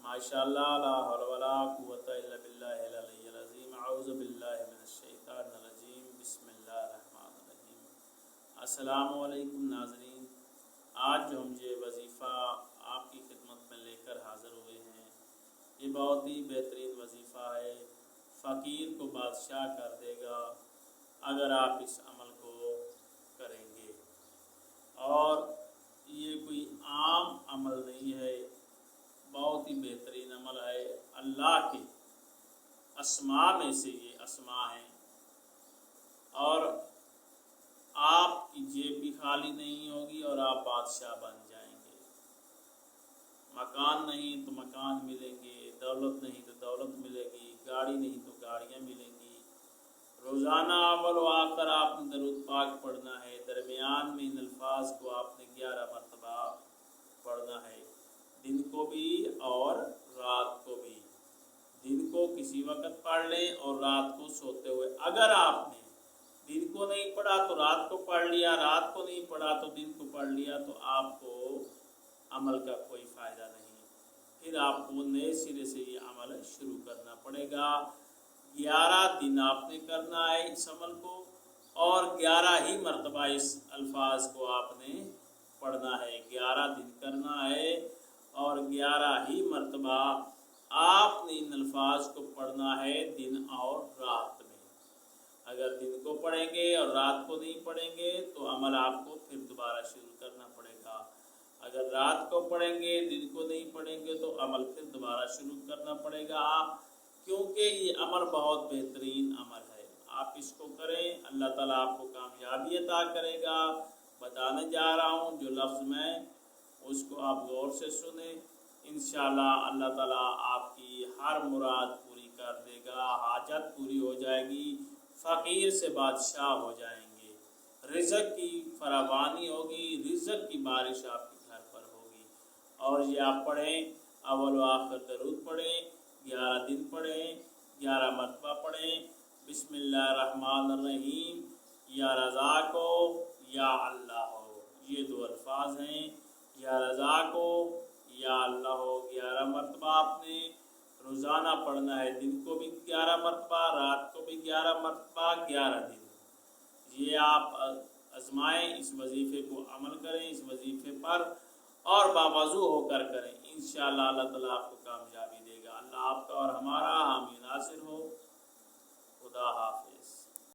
माशाअल्लाह ला हौला वला कुव्वता इल्ला बिल्लाहिल अलिय्यिल अज़ीम। अऊज़ु बिल्लाहि मिनश शैतानिर रजीम। बिस्मिल्लाहिर रहमानिर रहीम। अस्सलामु अलैकुम नाज़रीन, आज जो हम ये वजीफ़ा आपकी खिदमत में लेकर हाज़िर हुए हैं, ये बहुत ही बेहतरीन वजीफ़ा है। फ़कीर को बादशाह कर देगा अगर आप इस अमल को करेंगे। और ये कोई आम अमल नहीं है, बहुत ही बेहतरीन अमल है। अल्लाह के अस्मा में से ये अस्मा हैं। और आपकी जेब भी खाली नहीं होगी और आप बादशाह बन जाएंगे। मकान नहीं तो मकान मिलेंगे, दौलत नहीं तो दौलत मिलेगी, गाड़ी नहीं तो गाड़ियाँ मिलेंगी। रोज़ाना अव्वल व आखिर आपने दरूद पाक पढ़ना है। दरमियान में इन अल्फाज को आपने 11 मरतबा पढ़ना है, दिन को भी और रात को भी। दिन को किसी वक़्त पढ़ लें और रात को सोते हुए। अगर आपने दिन को नहीं पढ़ा तो रात को पढ़ लिया, रात को नहीं पढ़ा तो दिन को पढ़ लिया, तो आपको अमल का कोई फ़ायदा नहीं। फिर आपको नए सिरे से ये अमल शुरू करना पड़ेगा। 11 दिन आपने करना है इस अमल को, और 11 ही मरतबा इस अल्फाज को आपने पढ़ना है। 11 दिन करना है और 11 ही मरतबा आपने इन अल्फाज को पढ़ना है, दिन और रात में। अगर दिन को पढ़ेंगे और रात को नहीं पढ़ेंगे तो अमल आपको फिर दोबारा शुरू करना पड़ेगा। अगर रात को पढ़ेंगे, दिन को नहीं पढ़ेंगे तो अमल फिर दोबारा शुरू करना पड़ेगा, क्योंकि ये अमल बहुत बेहतरीन अमल है। आप इसको करें, अल्लाह ताला आपको कामयाबी अता करेगा। बताने जा रहा हूँ जो लफ्ज़ मैं, उसको आप गौर से सुने। इंशाअल्लाह अल्लाह ताला आपकी हर मुराद पूरी कर देगा, हाजत पूरी हो जाएगी, फ़कीर से बादशाह हो जाएंगे, रिज़्क़ की फरावानी होगी, रिज़्क़ की बारिश आपके घर पर होगी। और ये आप पढ़ें, अव्वल व आखिर दरूद पढ़ें, 11 दिन पढ़ें, 11 मरतबा पढ़ें। बिस्मिल्लाहिर्रहमानिर्रहीम। या रज़ाको या अल्लाह हो, ये 2 अल्फाज हैं। या रज़ाको या अल्लाह हो 11 मरतबा आपने रोज़ाना पढ़ना है। दिन को भी 11 मरतबा, रात को भी 11 मरतबा, 11 दिन। ये आप आजमाएं, इस वजीफ़े को अमल करें, इस वजीफ़े पर, और बावज़ू होकर करें। इंशाअल्लाह अल्लाह ताला आपको कामयाबी देगा। अल्लाह आपका और हमारा हामी नासिर हो। खुदा हाफ़िज़।